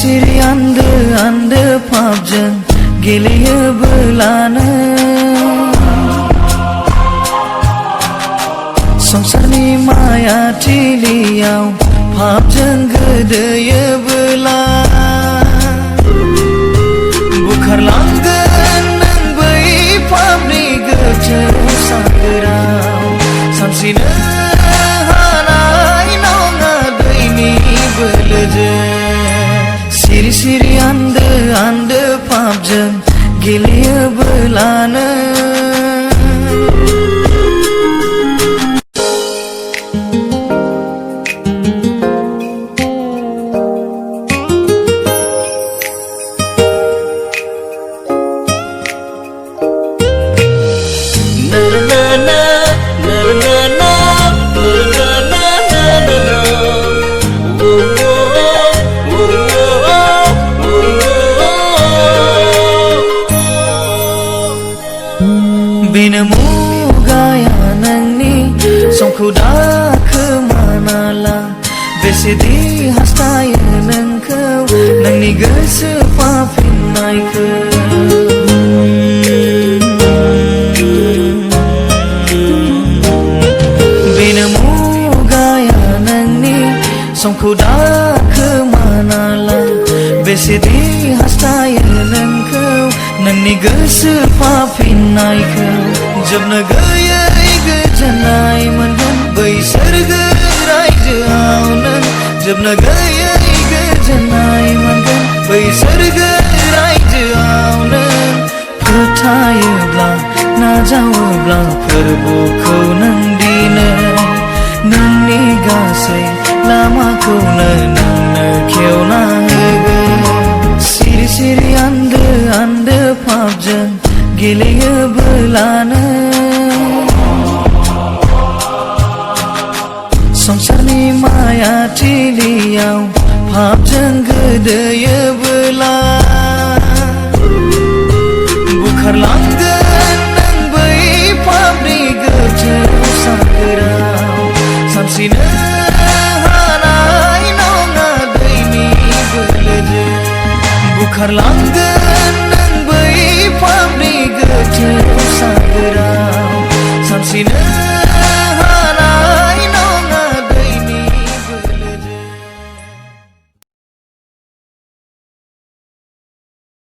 Siri anda pabjan geliye belana Songsarni maya tiliau pabjan gedeye bela Bukar langgan nang bai pabni gece sagerau Samsina hanai nonga daini beleje Siri anda pabjan geliye belana Binamu gaya nangni songku dah kemana Besedi hastaya nangkau nangni gesepapin naike Binamu gaya nangni songku dah kemana Besedi hastaya nangkau nangni gesepapin naike जब न गए गजनाई मनन बैसर गराई जाऊनन जब न गए गजनाई मनन बैसर गराई जाऊनन फुटायोब्ला ना जाओब्ला फोरबोखौ नंदिनो नोंनि गासै लामाखौनो नोंनो खेवना होगोन सिरि anda pabjan geliye belana Songsarni maya tiliau pabjan gedeye bela Bukar langgan nang bai pabni gece sagerau Samsina hanai nonga daini beleje Bukar langgan